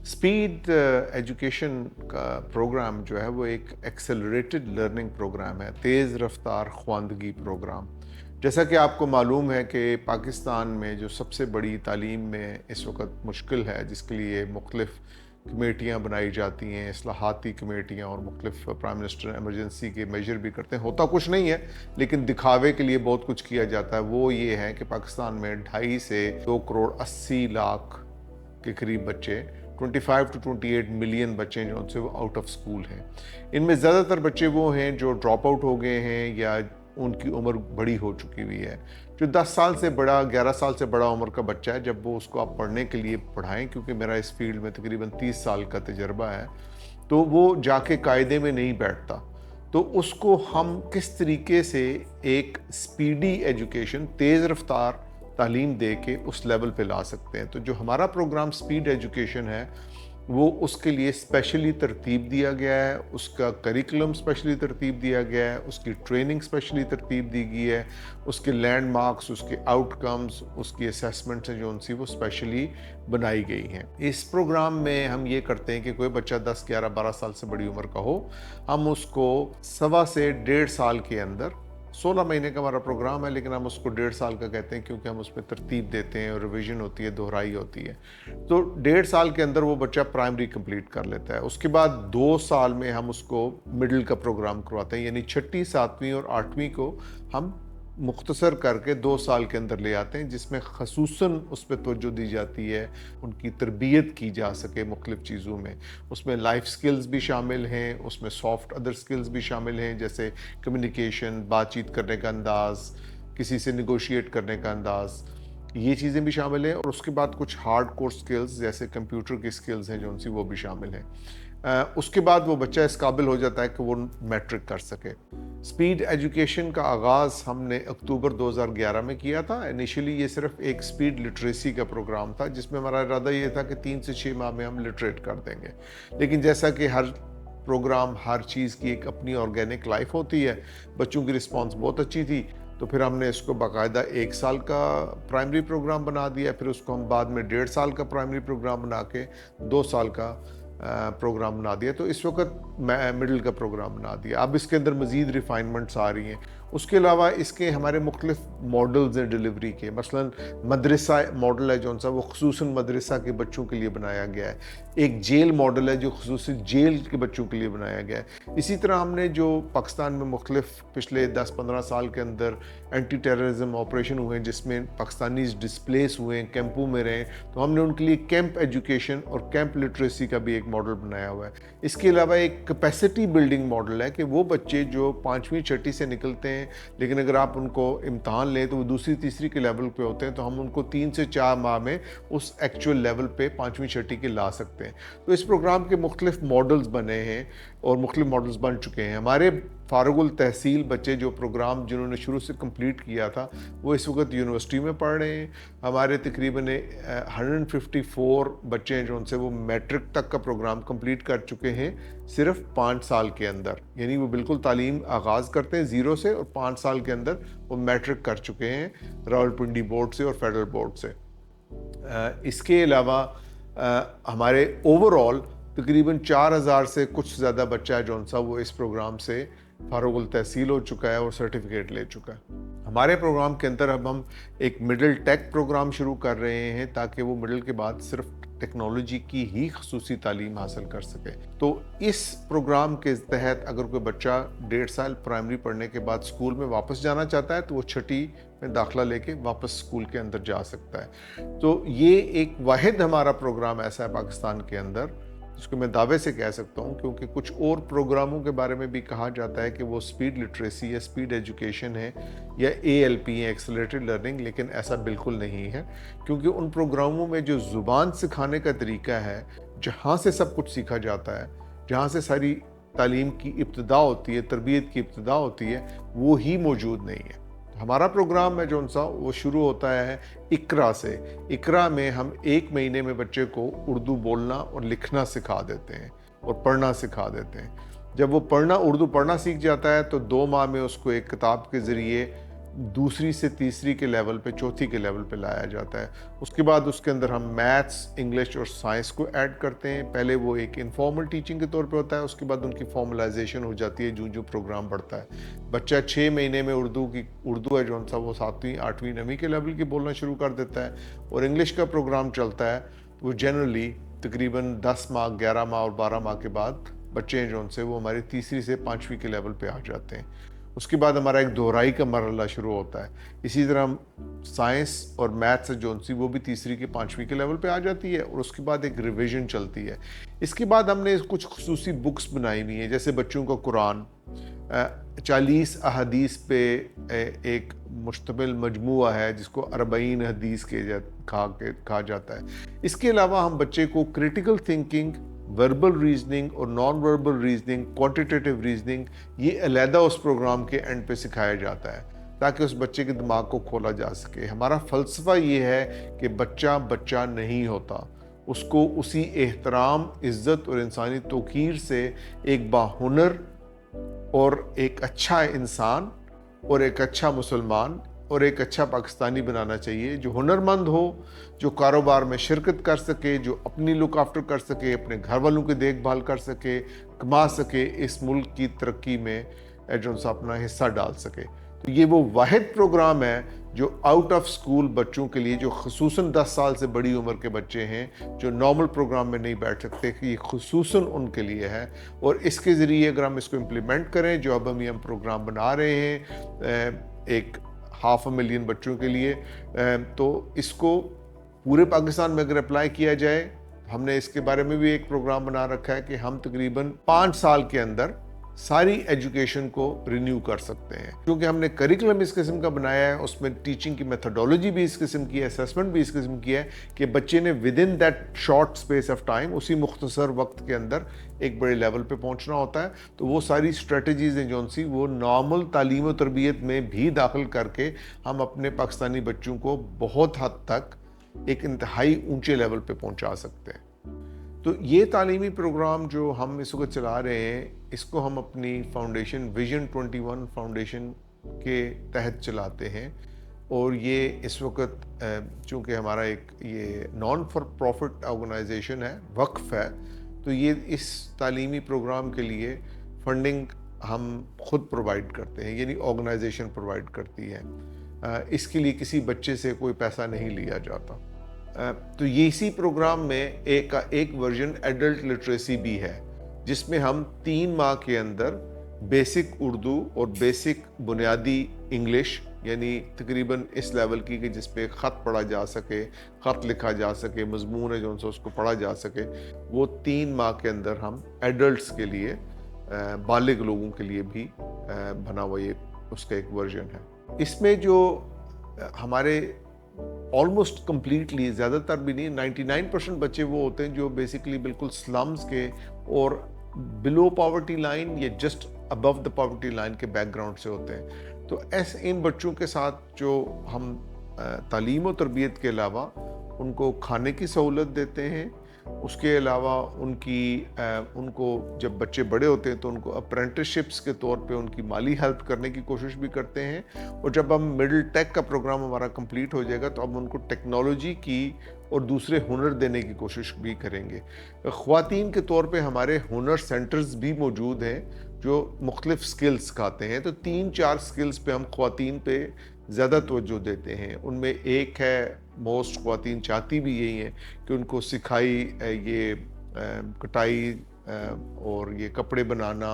Speed education का programme जो है वो एक एक्सेलरेटेड लर्निंग प्रोग्राम है, तेज़ रफ्तार ख्वानदगी प्रोग्राम। जैसा कि आपको मालूम है कि पाकिस्तान में जो सबसे बड़ी तालीम में इस वक्त मुश्किल है, जिसके लिए मुख्तलिफ़ कमेटियाँ बनाई जाती हैं, इस्लाहाती कमेटियाँ, और मुख्तलिफ़ प्राइम मिनिस्टर एमरजेंसी के मेजर भी करते हैं। होता कुछ नहीं है, लेकिन दिखावे के लिए बहुत कुछ किया जाता है। वो ये है कि पाकिस्तान में 2.5 से 2 करोड़ 80 लाख के करीब बच्चे, 25 टू 28 मिलियन बच्चे जो उनसे वो आउट ऑफ स्कूल हैं। इनमें ज़्यादातर बच्चे वो हैं जो ड्रॉप आउट हो गए हैं या उनकी उम्र बड़ी हो चुकी हुई है। जो 10 साल से बड़ा, 11 साल से बड़ा उम्र का बच्चा है, जब वो उसको आप पढ़ने के लिए पढ़ाएं, क्योंकि मेरा इस फील्ड में तकरीबन 30 साल का तजर्बा है, तो वो जाके कायदे में नहीं बैठता। तो उसको हम किस तरीके से एक स्पीडी एजुकेशन, तेज़ रफ्तार तालीम दे के उस लेवल पे ला सकते हैं। तो जो हमारा प्रोग्राम स्पीड एजुकेशन है, वो उसके लिए स्पेशली तरतीब दिया गया है, उसका करिकुलम स्पेशली तरतीब दिया गया है, उसकी ट्रेनिंग स्पेशली तरतीब दी गई है, उसके लैंडमार्क्स, उसके आउटकम्स, उसकी असेसमेंट्स हैं जो उनसी वो स्पेशली बनाई गई हैं। इस प्रोग्राम में हम ये करते हैं कि कोई बच्चा 10, 11, 12 साल से बड़ी उम्र का हो, हम उसको 1.25 से 1.5 साल के अंदर, 16 महीने का हमारा प्रोग्राम है, लेकिन हम उसको 1.5 साल का कहते हैं क्योंकि हम उसमें तरतीब देते हैं और रिवीजन होती है, दोहराई होती है। तो 1.5 साल के अंदर वो बच्चा प्राइमरी कंप्लीट कर लेता है। उसके बाद 2 साल में हम उसको मिडिल का प्रोग्राम करवाते हैं, यानी 6ठी, 7वीं और 8वीं को हम मुख्तसर करके 2 साल के अंदर ले आते हैं, जिसमें खसूसन उस पर तवज्जो दी जाती है, उनकी तरबियत की जा सके मुख्तलिफ़ चीज़ों में। उसमें लाइफ स्किल्स भी शामिल हैं, उसमें सॉफ्ट अदर स्किल्स भी शामिल हैं, जैसे कम्युनिकेशन, बातचीत करने का अंदाज़, किसी से निगोशिएट करने का अंदाज़, ये चीज़ें भी शामिल हैं। और उसके बाद कुछ हार्ड कोर स्किल्स जैसे कंप्यूटर की स्किल्स हैं जो उनसी, वो भी शामिल हैं। उसके बाद वो बच्चा इस काबिल हो जाता है कि वो मैट्रिक कर सके। स्पीड एजुकेशन का आगाज़ हमने अक्टूबर 2011 में किया था। इनिशियली ये सिर्फ एक स्पीड लिटरेसी का प्रोग्राम था, जिसमें हमारा इरादा ये था कि 3 से 6 माह में हम लिटरेट कर देंगे। लेकिन जैसा कि हर प्रोग्राम, हर चीज़ की एक अपनी ऑर्गेनिक लाइफ होती है, बच्चों की रिस्पॉन्स बहुत अच्छी थी, तो फिर हमने इसको बाकायदा 1 साल का प्राइमरी प्रोग्राम बना दिया। फिर उसको हम बाद में 1.5 साल का प्राइमरी प्रोग्राम बना के 2 साल का प्रोग्राम बना दिया। तो इस वक्त मैं मिडिल का प्रोग्राम बना दिया। अब इसके अंदर मज़ीद रिफाइनमेंट्स आ रही हैं। उसके अलावा इसके हमारे मुख्तलिफ मॉडल्स हैं डिलीवरी के। मसलन मदरसा मॉडल है जौन सा, वो खुसूसन मदरसा के बच्चों के लिए बनाया गया है। एक जेल मॉडल है जो खुसूसी जेल के बच्चों के लिए बनाया गया है। इसी तरह हमने जो पाकिस्तान में मुख्तलिफ पिछले 10-15 साल के अंदर एंटी टेररिज्म ऑपरेशन हुए हैं, जिसमें पाकिस्तानीज डिस्प्लेस हुए हैं, कैंपों में रहे, तो हमने उनके लिए कैंप एजुकेशन और कैंप लिटरेसी का भी एक मॉडल बनाया हुआ है। इसके अलावा एक कैपेसिटी बिल्डिंग मॉडल है कि वो बच्चे जो 5वीं 6ठी से निकलते हैं, लेकिन अगर आप उनको इम्तहान लें तो वो दूसरी तीसरी के लेवल पे होते हैं, तो हम उनको 3 से 4 माह में उस एक्चुअल लेवल पे 5वीं 6ठी के ला सकते हैं। तो इस प्रोग्राम के मुख्तलिफ मॉडल्स बने हैं और मुख्तलिफ मॉडल्स बन चुके हैं। हमारे फारुगुल तहसील बच्चे जो प्रोग्राम जिन्होंने शुरू से कंप्लीट किया था, वो इस वक्त यूनिवर्सिटी में पढ़ रहे हैं। हमारे तकरीबन 154 बच्चे हैं जो उनसे वो मैट्रिक तक का प्रोग्राम कंप्लीट कर चुके हैं सिर्फ 5 साल के अंदर। यानी वो बिल्कुल तालीम आगाज़ करते हैं ज़ीरो से, और 5 साल के अंदर वो मैट्रिक कर चुके हैं रावलपिंडी बोर्ड से और फेडरल बोर्ड से। इसके अलावा हमारे ओवरऑल तकरीबन 4000 से कुछ ज़्यादा बच्चा है जौन सा वो इस प्रोग्राम से फारुगुल तहसील हो चुका है और सर्टिफिकेट ले चुका है। हमारे प्रोग्राम के अंदर अब हम एक मिडिल टेक प्रोग्राम शुरू कर रहे हैं, ताकि वो मिडिल के बाद सिर्फ टेक्नोलॉजी की ही खसूसी तालीम हासिल कर सके। तो इस प्रोग्राम के तहत अगर कोई बच्चा 1.5 साल प्राइमरी पढ़ने के बाद स्कूल में वापस जाना चाहता है, तो वो 6ठी में दाखिला लेके वापस स्कूल के अंदर जा सकता है। तो ये एक वाहिद हमारा प्रोग्राम ऐसा है पाकिस्तान के अंदर जिसको मैं दावे से कह सकता हूँ, क्योंकि कुछ और प्रोग्रामों के बारे में भी कहा जाता है कि वो स्पीड लिटरेसी या स्पीड एजुकेशन है या ALP है, एक्सेलरेटेड लर्निंग, लेकिन ऐसा बिल्कुल नहीं है। क्योंकि उन प्रोग्रामों में जो ज़ुबान सिखाने का तरीका है, जहाँ से सब कुछ सीखा जाता है, जहाँ से सारी तालीम की इब्तिदा होती है, तरबियत की इब्तिदा होती है, वो ही मौजूद नहीं है। हमारा प्रोग्राम है जौन सा, वो शुरू होता है इकरा से। इकरा में हम 1 महीने में बच्चे को उर्दू बोलना और लिखना सिखा देते हैं और पढ़ना सिखा देते हैं। जब वो उर्दू पढ़ना सीख जाता है, तो 2 माह में उसको एक किताब के ज़रिए दूसरी से तीसरी के लेवल पे, चौथी के लेवल पे लाया जाता है। उसके बाद उसके अंदर हम मैथ्स, इंग्लिश और साइंस को ऐड करते हैं। पहले वो एक इनफॉर्मल टीचिंग के तौर पे होता है, उसके बाद उनकी फॉर्मलाइजेशन हो जाती है जो प्रोग्राम बढ़ता है। बच्चा 6 महीने में उर्दू है जो सा वो 7वीं 8वीं 9वीं के लेवल की बोलना शुरू कर देता है, और इंग्लिश का प्रोग्राम चलता है। वो जनरली तकरीबन 10 माह, 11 माह और 12 माह के बाद बच्चे हैं जो से वो हमारी तीसरी से 5वीं के लेवल पे आ जाते हैं। उसके बाद हमारा एक दोहराई का मरहला शुरू होता है। इसी तरह साइंस और मैथ्स जो सी वो भी तीसरी के 5वीं के लेवल पे आ जाती है, और उसके बाद एक रिवीजन चलती है। इसके बाद हमने कुछ खुसूसी बुक्स बनाई हुई हैं, जैसे बच्चों का कुरान 40 अहादीस पे एक मुश्तमिल मजमूआ है जिसको 40 हदीस कहा जाता है। इसके अलावा हम बच्चे को क्रिटिकल थिंकिंग, वर्बल रीजनिंग और non verbal reasoning, quantitative reasoning, ये अलहदा उस प्रोग्राम के एंड पे सिखाया जाता है ताकि उस बच्चे के दिमाग को खोला जा सके। हमारा फ़लसफ़ा ये है कि बच्चा बच्चा नहीं होता, उसको उसी एहतराम, इज़्ज़त और इंसानी तौक़ीर से एक बाहुनर और एक अच्छा इंसान और एक अच्छा मुसलमान और एक अच्छा पाकिस्तानी बनाना चाहिए, जो हुनरमंद हो, जो कारोबार में शिरकत कर सके, जो अपनी लुक आफ्टर कर सके, अपने घर वालों की देखभाल कर सके, कमा सके, इस मुल्क की तरक्की में जो सा अपना हिस्सा डाल सके। तो ये वो वाहिद प्रोग्राम है जो आउट ऑफ स्कूल बच्चों के लिए, जो खुसूसन 10 साल से बड़ी उम्र के बच्चे हैं जो नॉर्मल प्रोग्राम में नहीं बैठ सकते, कि ये खुसूसन उनके लिए है। और इसके ज़रिए अगर हम इसको इम्प्लीमेंट करें, जो अब हम प्रोग्राम बना रहे हैं एक 500,000 बच्चों के लिए, तो इसको पूरे पाकिस्तान में अगर अप्लाई किया जाए, हमने इसके बारे में भी एक प्रोग्राम बना रखा है कि हम तकरीबन 5 साल के अंदर सारी एजुकेशन को रिन्यू कर सकते हैं। क्योंकि हमने करिकुलम इस किस्म का बनाया है, उसमें टीचिंग की मेथोडोलॉजी भी इस किस्म की है, असेसमेंट भी इस किस्म की है कि बच्चे ने with in that short space of time, उसी मुख्तसर वक्त के अंदर एक बड़े लेवल पे पहुंचना होता है। तो वो सारी स्ट्रेटजीज़ हैं जौन सी वो नॉर्मल तालीम और तरबियत में भी दाखिल करके हम अपने पाकिस्तानी बच्चों को बहुत हद तक एक इंतहाई ऊंचे लेवल पे पहुंचा सकते हैं। तो ये तालीमी प्रोग्राम जो हम इस वक्त चला रहे हैं, इसको हम अपनी फाउंडेशन विजन 21 फाउंडेशन के तहत चलाते हैं। और ये इस वक्त चूँकि हमारा एक ये नॉन फॉर प्रॉफिट ऑर्गेनाइजेशन है, वक्फ है, तो ये इस तालीमी प्रोग्राम के लिए फंडिंग हम खुद प्रोवाइड करते हैं, यानी ऑर्गेनाइजेशन प्रोवाइड करती है। इसके लिए किसी बच्चे से कोई पैसा नहीं लिया जाता। तो ये इसी प्रोग्राम में एक वर्जन एडल्ट लिटरेसी भी है, जिसमें हम 3 माह के अंदर बेसिक उर्दू और बेसिक बुनियादी इंग्लिश, यानी तकरीबन इस लेवल की कि जिस पे ख़त पढ़ा जा सके, ख़त लिखा जा सके, मजमून है जो उनसे उसको पढ़ा जा सके, वो 3 माह के अंदर हम एडल्ट्स के लिए, बालिग लोगों के लिए भी बना हुआ ये उसका एक वर्जन है। इसमें जो हमारे ऑलमोस्ट कम्प्लीटली, ज़्यादातर भी नहीं, 99% बच्चे वो होते हैं जो बेसिकली बिल्कुल स्लम्स के और बिलो पॉवर्टी लाइन या just above the poverty line के बैकग्राउंड से होते हैं। तो ऐसे इन बच्चों के साथ जो हम तालीम और तरबियत के अलावा उनको खाने की सहूलत देते हैं, उसके अलावा उनको जब बच्चे बड़े होते हैं तो उनको अप्रेंटिसशिप्स के तौर पे उनकी माली हेल्प करने की कोशिश भी करते हैं। और जब हम मिडिल टेक का प्रोग्राम हमारा कंप्लीट हो जाएगा तो अब उनको टेक्नोलॉजी की और दूसरे हुनर देने की कोशिश भी करेंगे। ख़वातीन के तौर पे हमारे हुनर सेंटर्स भी मौजूद हैं जो मुख्तलिफ स्किल्स सिखाते हैं। तो 3-4 स्किल्स पे हम ख़वातीन पे ज़्यादा तवज्जो देते हैं। उनमें एक है, मोस्ट ख़वातीन चाहती भी यही हैं कि उनको सिखाई ये कटाई और ये कपड़े बनाना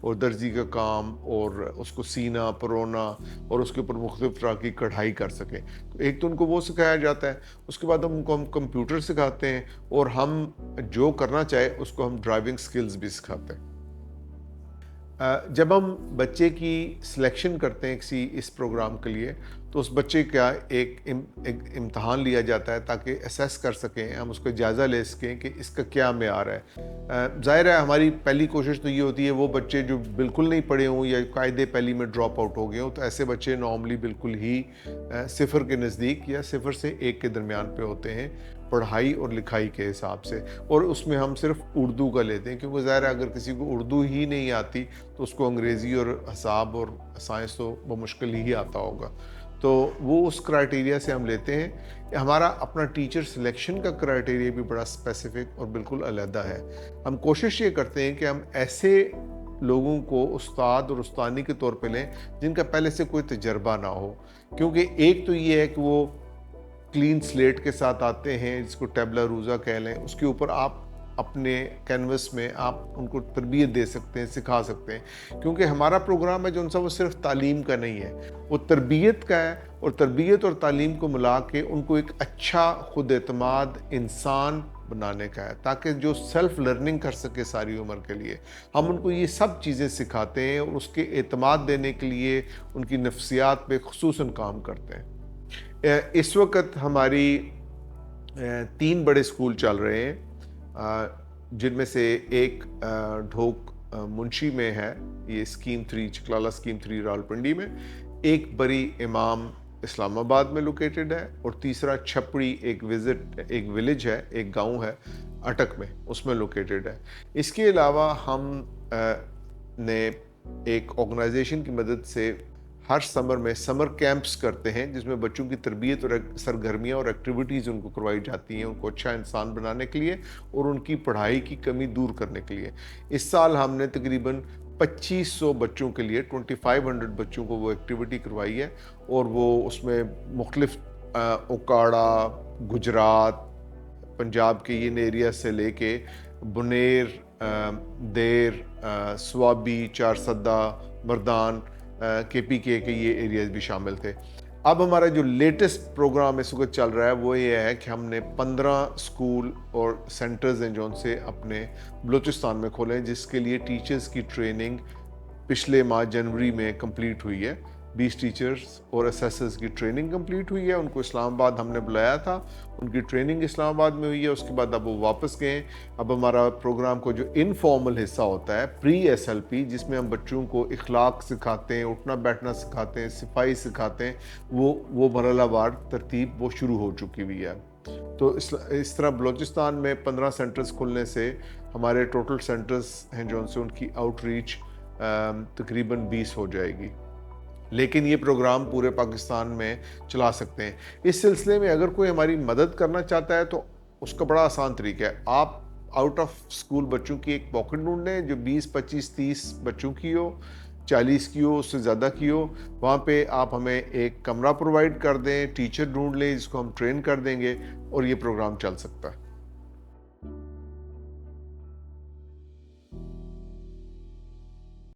और दर्जी का काम और उसको सीना परोना और उसके ऊपर मुख्तलिफ तरह की कढ़ाई कर सकें। तो एक तो उनको वो सिखाया जाता है। उसके बाद हम कंप्यूटर सिखाते हैं, और हम जो करना चाहे उसको हम ड्राइविंग स्किल्स भी सिखाते हैं। जब हम बच्चे की सिलेक्शन करते हैं किसी इस प्रोग्राम के लिए, तो उस बच्चे का एक इम्तहान लिया जाता है ताकि असेस कर सकें, हम उसका जायज़ा ले सकें कि इसका क्या मेयार है। ज़ाहिर है हमारी पहली कोशिश तो ये होती है वो बच्चे जो बिल्कुल नहीं पढ़े हों या कायदे पहली में ड्रॉप आउट हो गए हों, तो ऐसे बच्चे नॉर्मली बिल्कुल ही 0 के नज़दीक या 0 से 1 के दरमियान पे होते हैं। پڑھائی اور لکھائی کے حساب سے، اور اس میں ہم صرف اردو کا لیتے ہیں، کیونکہ ظاہر ہے اگر کسی کو اردو ہی نہیں آتی تو اس کو انگریزی اور حساب اور سائنس تو بمشکل ہی آتا ہوگا، تو وہ اس کرائٹیریا سے ہم لیتے ہیں۔ ہمارا اپنا ٹیچر سلیکشن کا کرائٹیریا بھی بڑا اسپیسیفک اور بالکل علیحدہ ہے۔ ہم کوشش یہ کرتے ہیں کہ ہم ایسے لوگوں کو استاد اور استانی کے طور پہ لیں جن کا پہلے سے کوئی تجربہ نہ ہو، کیونکہ ایک تو یہ ہے کہ وہ کلین سلیٹ کے ساتھ آتے ہیں، جس کو ٹیبلا روزا کہہ لیں، اس کے اوپر آپ اپنے کینوس میں آپ ان کو تربیت دے سکتے ہیں، سکھا سکتے ہیں، کیونکہ ہمارا پروگرام ہے جو ان سا وہ صرف تعلیم کا نہیں ہے، وہ تربیت کا ہے، اور تربیت اور تعلیم کو ملا کے ان کو ایک اچھا خود اعتماد انسان بنانے کا ہے، تاکہ جو سیلف لرننگ کر سکے ساری عمر کے لیے۔ ہم ان کو یہ سب چیزیں سکھاتے ہیں اور اس کے اعتماد دینے کے لیے ان کی نفسیات پہ خصوصاً کام کرتے ہیں۔ اس وقت ہماری 3 بڑے اسکول چل رہے ہیں، جن میں سے ایک ڈھوک منشی میں ہے، یہ اسکیم 3 چکلالہ اسکیم 3 راولپنڈی میں، ایک بری امام اسلام آباد میں لوکیٹڈ ہے، اور تیسرا چھپڑی ایک ولیج ہے، ایک گاؤں ہے اٹک میں، اس میں لوکیٹڈ ہے۔ اس کے علاوہ ہم نے ایک آرگنائزیشن کی مدد سے ہر سمر میں سمر کیمپس کرتے ہیں، جس میں بچوں کی تربیت اور سرگرمیاں اور ایکٹیویٹیز ان کو کروائی جاتی ہیں، ان کو اچھا انسان بنانے کے لیے اور ان کی پڑھائی کی کمی دور کرنے کے لیے۔ اس سال ہم نے تقریباً 2500 بچوں کے لیے 2500 بچوں کو وہ ایکٹیویٹی کروائی ہے، اور وہ اس میں مختلف اوکاڑا، گجرات، پنجاب کے ان ایریا سے لے کے بنیر، دیر، سوابی، چارسدہ، مردان، کے پی کے یہ ایریاز بھی شامل تھے۔ اب ہمارا جو لیٹسٹ پروگرام اس وقت چل رہا ہے وہ یہ ہے کہ ہم نے 15 اسکول اور سینٹرز ہیں جو ان سے اپنے بلوچستان میں کھولے ہیں، جس کے لیے ٹیچرز کی ٹریننگ پچھلے ماہ جنوری میں کمپلیٹ ہوئی ہے۔ 20 ٹیچرز اور اسیسرز کی ٹریننگ کمپلیٹ ہوئی ہے، ان کو اسلام آباد ہم نے بلایا تھا، ان کی ٹریننگ اسلام آباد میں ہوئی ہے، اس کے بعد اب وہ واپس گئے۔ اب ہمارا پروگرام کو جو انفارمل حصہ ہوتا ہے پری ایس ایل پی، جس میں ہم بچوں کو اخلاق سکھاتے ہیں، اٹھنا بیٹھنا سکھاتے ہیں، صفائی سکھاتے ہیں، وہ مرحلہ وار ترتیب وہ شروع ہو چکی ہوئی ہے۔ تو اس طرح بلوچستان میں 15 سینٹرز کھلنے سے ہمارے ٹوٹل سینٹرز ہیں جو ان سے ان کی آؤٹ ریچ تقریباً 20 ہو جائے گی، لیکن یہ پروگرام پورے پاکستان میں چلا سکتے ہیں۔ اس سلسلے میں اگر کوئی ہماری مدد کرنا چاہتا ہے تو اس کا بڑا آسان طریقہ ہے، آپ آؤٹ آف اسکول بچوں کی ایک پاکٹ ڈھونڈ لیں جو 20 25 30 بچوں کی ہو، 40 کی ہو، اس سے زیادہ کی ہو، وہاں پہ آپ ہمیں ایک کمرہ پرووائڈ کر دیں، ٹیچر ڈھونڈ لیں جس کو ہم ٹرین کر دیں گے، اور یہ پروگرام چل سکتا ہے۔